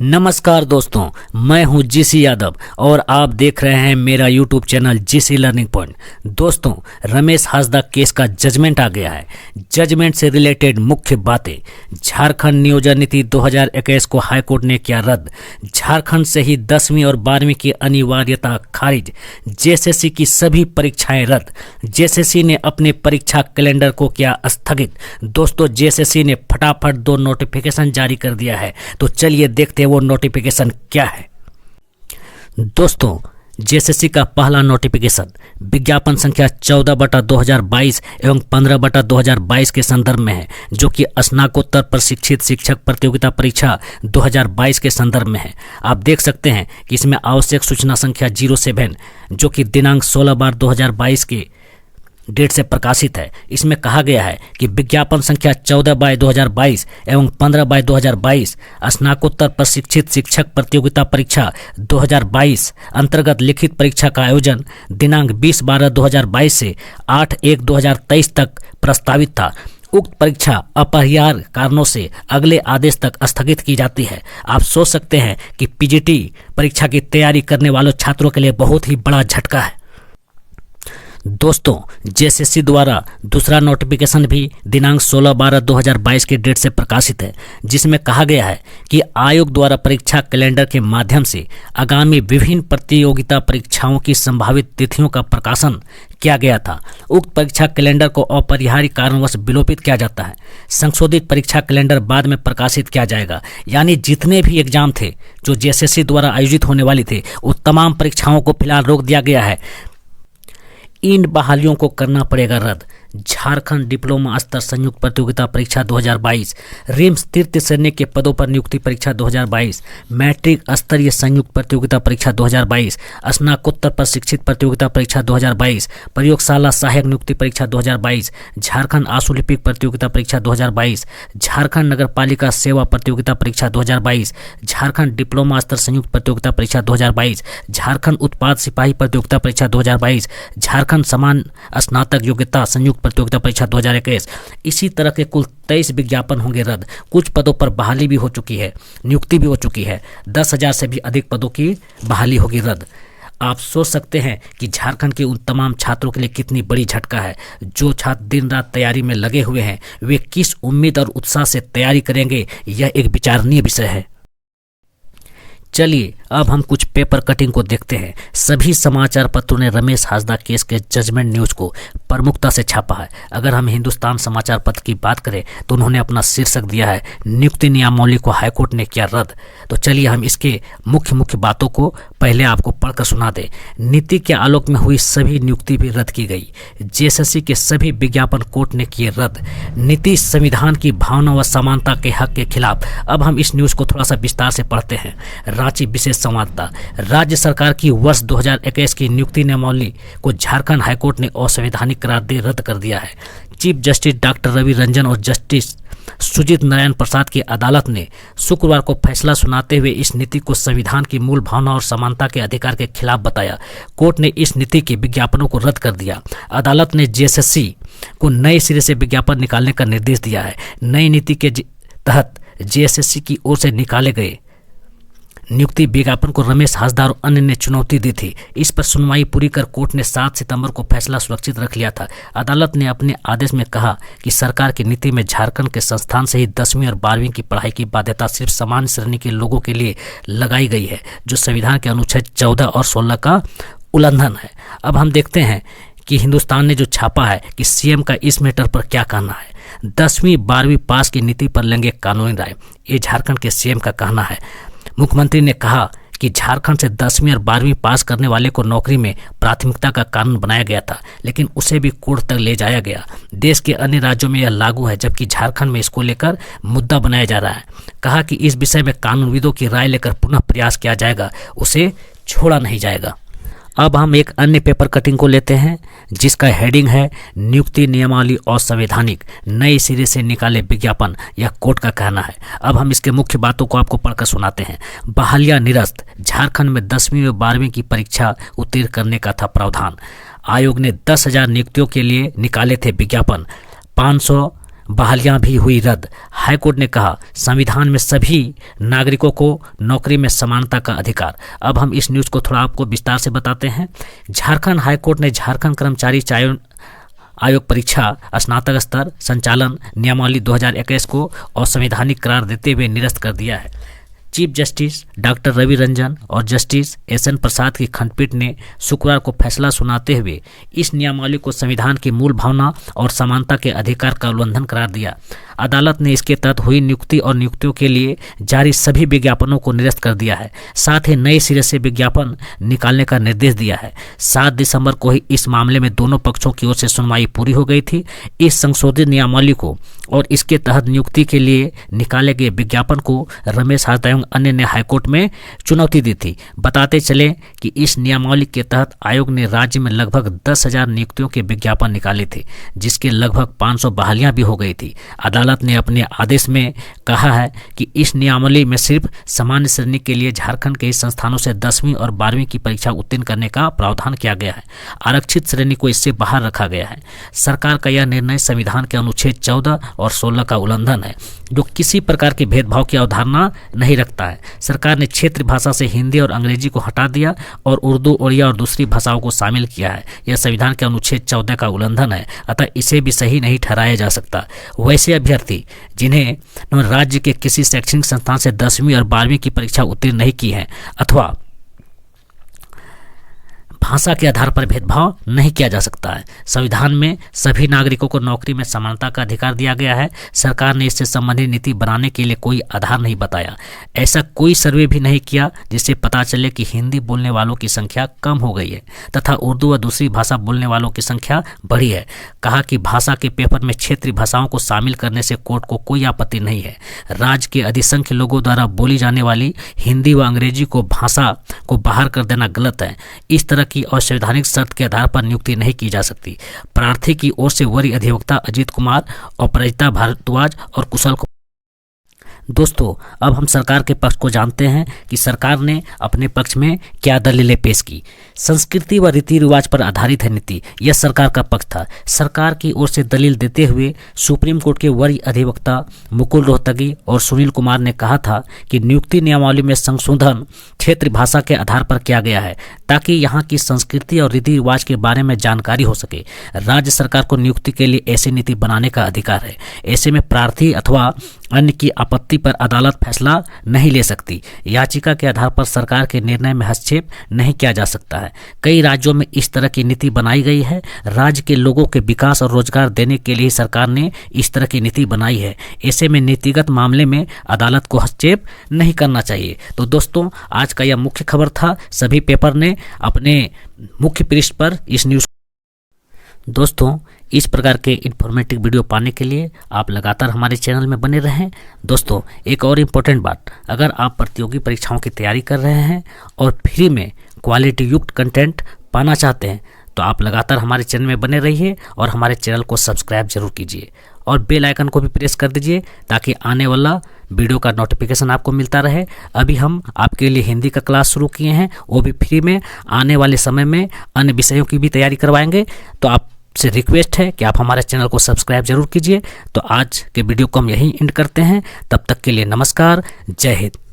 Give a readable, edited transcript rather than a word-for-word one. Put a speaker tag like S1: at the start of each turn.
S1: नमस्कार दोस्तों, मैं हूं जीसी यादव और आप देख रहे हैं मेरा YouTube channel GC learning point. दोस्तों, रमेश हासदा केस का जजमेंट आ गया है। जजमेंट से रिलेटेड मुख्य बातें। झारखंड नियोजन नीति 2021 को हाईकोर्ट ने किया रद्द। झारखंड से ही 10वीं और 12वीं की अनिवार्यता खारिज। जेएसएससी की सभी परीक्षाएं रद्द। जेएसएससी ने अपने परीक्षा कैलेंडर को किया स्थगित। दोस्तों, जेएसएससी ने फटाफट 2 नोटिफिकेशन जारी कर दिया है, तो चलिए देखते हैं वो नोटिफिकेशन क्या है। दोस्तों, जेएसएससी का पहला नोटिफिकेशन विज्ञापन संख्या 14/2022 एवं 15/2022 के संदर्भ में है, जो कि स्नातकोत्तर प्रशिक्षित शिक्षक प्रतियोगिता परीक्षा 2022 के संदर्भ में है। आप देख सकते हैं कि इसमें आवश्यक सूचना संख्या 07 जो कि दिनांक 16/2022 के डेट से प्रकाशित है। इसमें कहा गया है कि विज्ञापन संख्या 14/2022 एवं 15/2022 स्नातकोत्तर प्रशिक्षित शिक्षक प्रतियोगिता परीक्षा 2022 अंतर्गत लिखित परीक्षा का आयोजन दिनांक 20/12/2022 से 8/1/2023 तक प्रस्तावित था। उक्त परीक्षा अपरिहार्य कारणों से अगले आदेश तक स्थगित की जाती है। आप सोच सकते हैं कि पीजीटी परीक्षा की तैयारी करने वालों छात्रों के लिए बहुत ही बड़ा झटका है। दोस्तों, जेएसएससी द्वारा दूसरा नोटिफिकेशन भी दिनांक 16/12/2022 के डेट से प्रकाशित है, जिसमें कहा गया है कि आयोग द्वारा परीक्षा कैलेंडर के माध्यम से आगामी विभिन्न प्रतियोगिता परीक्षाओं की संभावित तिथियों का प्रकाशन किया गया था। उक्त परीक्षा कैलेंडर को अपरिहार्य कारणवश विलोपित किया जाता है। संशोधित परीक्षा कैलेंडर बाद में प्रकाशित किया जाएगा। यानी जितने भी एग्जाम थे जो जेएसएससी द्वारा आयोजित होने वाली थे, वो तमाम परीक्षाओं को फिलहाल रोक दिया गया है। इन बहालियों को करना पड़ेगा रद्द। झारखंड डिप्लोमा स्तर संयुक्त प्रतियोगिता परीक्षा 2022, रिम्स तृतीय श्रेणी के पदों पर नियुक्ति परीक्षा 2022, मैट्रिक स्तरीय संयुक्त प्रतियोगिता परीक्षा 2022, स्नातकोत्तर प्रशिक्षित प्रतियोगिता परीक्षा 2022, प्रयोगशाला सहायक नियुक्ति परीक्षा 2022, झारखंड आशुलिपिक प्रतियोगिता परीक्षा 2022, झारखंड नगर पालिका सेवा प्रतियोगिता परीक्षा 2022, झारखंड डिप्लोमा स्तर संयुक्त प्रतियोगिता परीक्षा 2022, झारखंड उत्पाद सिपाही प्रतियोगिता परीक्षा 2022, झारखंड समान स्नातक योग्यता संयुक्त प्रतियोगिता परीक्षा 2021। इसी तरह के कुल 23 विज्ञापन होंगे रद्द। कुछ पदों पर बहाली भी हो चुकी है, नियुक्ति भी हो चुकी है। 10,000 से भी अधिक पदों की बहाली होगी रद्द। आप सोच सकते हैं कि झारखंड के उन तमाम छात्रों के लिए कितनी बड़ी झटका है। जो छात्र दिन रात तैयारी में लगे हुए हैं, वे किस उम्मीद और उत्साह से तैयारी करेंगे, यह एक विचारणीय विषय है। चलिए अब हम कुछ पेपर कटिंग को देखते हैं। सभी समाचार पत्रों ने रमेश हासदा केस के जजमेंट न्यूज को प्रमुखता से छापा है। अगर हम हिंदुस्तान समाचार पत्र की बात करें तो उन्होंने अपना शीर्षक दिया है, नियुक्ति नियमावली को हाईकोर्ट ने किया रद्द। तो चलिए हम इसके मुख्य बातों को पहले आपको पढ़कर सुना दें। नीति के आलोक में हुई सभी नियुक्ति भी रद्द की गई। जेएसएससी के सभी विज्ञापन कोर्ट ने किए रद्द। नीति संविधान की भावना व समानता के हक के खिलाफ। अब हम इस न्यूज को थोड़ा सा विस्तार से पढ़ते हैं। रांची विशेष संवाददाता, राज्य सरकार की वर्ष 2021 की नियुक्ति नियमावली को झारखंड हाईकोर्ट ने असंवैधानिक करार दे रद्द कर दिया है। Chief justice doctor Ravi Ranjan और जस्टिस सुजीत नारायण प्रसाद की अदालत ने शुक्रवार को फैसला सुनाते हुए इस नीति को संविधान की मूल भावना और समानता के अधिकार के खिलाफ बताया। कोर्ट ने इस नीति के विज्ञापनों को रद्द कर दिया। अदालत ने जेएसएससी को नए सिरे से विज्ञापन निकालने का निर्देश दिया है। नई नीति के तहत जेएसएससी की ओर से निकाले गए नियुक्ति विज्ञापन को रमेश हासदा और अन्य ने चुनौती दी थी। इस पर सुनवाई पूरी कर कोर्ट ने 7 सितंबर को फैसला सुरक्षित रख लिया था। अदालत ने अपने आदेश में कहा कि सरकार की नीति में झारखंड के संस्थान से ही 10वीं और 12वीं की पढ़ाई की बाध्यता सिर्फ सामान्य श्रेणी के लोगों के लिए लगाई गई है, जो संविधान के अनुच्छेद 14 और 16 का उल्लंघन है। अब हम देखते हैं कि हिंदुस्तान ने जो छापा है कि सीएम का इस मैटर पर क्या कहना है। 10वीं 12वीं पास की नीति पर लेंगे कानूनी राय, ये झारखंड के सीएम का कहना है। मुख्यमंत्री ने कहा कि झारखंड से 10वीं और 12वीं पास करने वाले को नौकरी में प्राथमिकता का कानून बनाया गया था, लेकिन उसे भी कोर्ट तक ले जाया गया। देश के अन्य राज्यों में यह लागू है, जबकि झारखंड में इसको लेकर मुद्दा बनाया जा रहा है। कहा कि इस विषय में कानूनविदों की राय लेकर पुनः प्रयास किया जाएगा, उसे छोड़ा नहीं जाएगा। अब हम एक अन्य पेपर कटिंग को लेते हैं, जिसका हेडिंग है, नियुक्ति नियमावली असंवैधानिक, नए सिरे से निकाले विज्ञापन, यह कोर्ट का कहना है। अब हम इसके मुख्य बातों को आपको पढ़कर सुनाते हैं। बहालियां निरस्त, झारखंड में 10वीं व 12वीं की परीक्षा उत्तीर्ण करने का था प्रावधान। आयोग ने 10,000 नियुक्तियों के लिए निकाले थे विज्ञापन। 500 बहालियां भी हुई रद्द। हाईकोर्ट ने कहा संविधान में सभी नागरिकों को नौकरी में समानता का अधिकार। अब हम इस न्यूज़ को थोड़ा आपको विस्तार से बताते हैं। झारखंड हाईकोर्ट ने झारखंड कर्मचारी चयन आयोग परीक्षा स्नातक स्तर संचालन नियमावली 2021 को असंवैधानिक करार देते हुए निरस्त कर दिया है। Chief justice doctor Ravi Ranjan और जस्टिस एसएन प्रसाद की खंडपीठ ने शुक्रवार को फैसला सुनाते हुए इस नियमावली को संविधान की मूल भावना और समानता के अधिकार का उल्लंघन करार दिया। अदालत ने इसके तहत हुई नियुक्ति और नियुक्तियों के लिए जारी सभी विज्ञापनों को निरस्त कर दिया है। साथ ही नए सिरे से विज्ञापन निकालने का निर्देश दिया है। 7 दिसंबर को ही इस मामले में दोनों पक्षों की ओर से सुनवाई पूरी हो गई थी। इस संशोधित नियमावली को और इसके तहत नियुक्ति के लिए निकाले गए विज्ञापन को रमेश हासदा एवं अन्य ने हाईकोर्ट में चुनौती दी थी। बताते चले कि इस नियमावली के तहत आयोग ने राज्य में लगभग 10,000 नियुक्तियों के विज्ञापन निकाले थे, जिसके लगभग 500 बहालियां भी हो गई थी। अदालत ने अपने आदेश में कहा है कि इस नियमावली में सिर्फ सामान्य श्रेणी के लिए झारखंड के संस्थानों से 10वीं और 12वीं की परीक्षा उत्तीर्ण करने का प्रावधान किया गया है। आरक्षित श्रेणी को इससे बाहर रखा गया है। सरकार का यह निर्णय संविधान के अनुच्छेद 14 और 16 का उल्लंघन है, जो किसी प्रकार के भेदभाव की अवधारणा नहीं रखता है। सरकार ने क्षेत्रीय भाषा से हिंदी और अंग्रेजी को हटा दिया और उर्दू, उड़िया और दूसरी भाषाओं को शामिल किया है। यह संविधान के अनुच्छेद 14 का उल्लंघन है, अतः इसे भी सही नहीं ठहराया जा सकता। वैसे अभ्यर्थी जिन्हें राज्य के किसी शैक्षणिक संस्थान से 10वीं और 12वीं की परीक्षा उत्तीर्ण नहीं की है अथवा भाषा के आधार पर भेदभाव नहीं किया जा सकता है। संविधान में सभी नागरिकों को नौकरी में समानता का अधिकार दिया गया है। सरकार ने इससे संबंधित नीति बनाने के लिए कोई आधार नहीं बताया। ऐसा कोई सर्वे भी नहीं किया जिससे पता चले कि हिंदी बोलने वालों की संख्या कम हो गई है तथा उर्दू व दूसरी भाषा बोलने वालों की संख्या बढ़ी है। कहा कि भाषा के पेपर में क्षेत्रीय भाषाओं को शामिल करने से कोर्ट को कोई आपत्ति नहीं है। राज्य के अधिसंख्य लोगों द्वारा बोली जाने वाली हिंदी व अंग्रेजी को भाषा को बाहर कर देना गलत है। इस तरह की असंवैधानिक शर्त के आधार पर नियुक्ति नहीं की जा सकती। प्रार्थी की ओर से वरीय अधिवक्ता अजीत कुमार, अपराजिता भारद्वाज और कुशल कुमार। दोस्तों, अब हम सरकार के पक्ष को जानते हैं कि सरकार ने अपने पक्ष में क्या दलीलें पेश की। संस्कृति व रीति रिवाज पर आधारित है नीति, यह सरकार का पक्ष था। सरकार की ओर से दलील देते हुए सुप्रीम कोर्ट के वरीय अधिवक्ता मुकुल रोहतगी और सुनील कुमार ने कहा था कि नियुक्ति नियमावली में संशोधन क्षेत्रीय भाषा के आधार पर किया गया है ताकि यहाँ की संस्कृति और रीति रिवाज के बारे में जानकारी हो सके। राज्य सरकार को नियुक्ति के लिए ऐसी नीति बनाने का अधिकार है। ऐसे में प्रार्थी अथवा अन्य की आपत्ति पर अदालत फैसला नहीं ले सकती। याचिका के आधार पर सरकार के निर्णय में हस्तक्षेप नहीं किया जा सकता है। कई राज्यों में इस तरह की नीति बनाई गई है। राज्य के लोगों के विकास और रोजगार देने के लिए सरकार ने इस तरह की नीति बनाई है। ऐसे में नीतिगत मामले में अदालत को हस्तक्षेप नहीं करना चाहिए। तो दोस्तों, आज का यह मुख्य खबर था। सभी पेपर ने अपने मुख्य पृष्ठ पर इस न्यूज़। दोस्तों, इस प्रकार के इन्फॉर्मेटिव वीडियो पाने के लिए आप लगातार हमारे चैनल में बने रहें। दोस्तों, एक और इम्पोर्टेंट बात, अगर आप प्रतियोगी परीक्षाओं की तैयारी कर रहे हैं और फ्री में क्वालिटी युक्त कंटेंट पाना चाहते हैं तो आप लगातार हमारे चैनल में बने रहिए और हमारे चैनल को सब्सक्राइब जरूर कीजिए और बेल आइकन को भी प्रेस कर दीजिए ताकि आने वाला वीडियो का नोटिफिकेशन आपको मिलता रहे। अभी हम आपके लिए हिंदी का क्लास शुरू किए हैं, वो भी फ्री में। आने वाले समय में अन्य विषयों की भी तैयारी करवाएंगे, तो आपसे रिक्वेस्ट है कि आप हमारे चैनल को सब्सक्राइब जरूर कीजिए। तो आज के वीडियो को हम यहीं एंड करते हैं। तब तक के लिए नमस्कार, जय हिंद।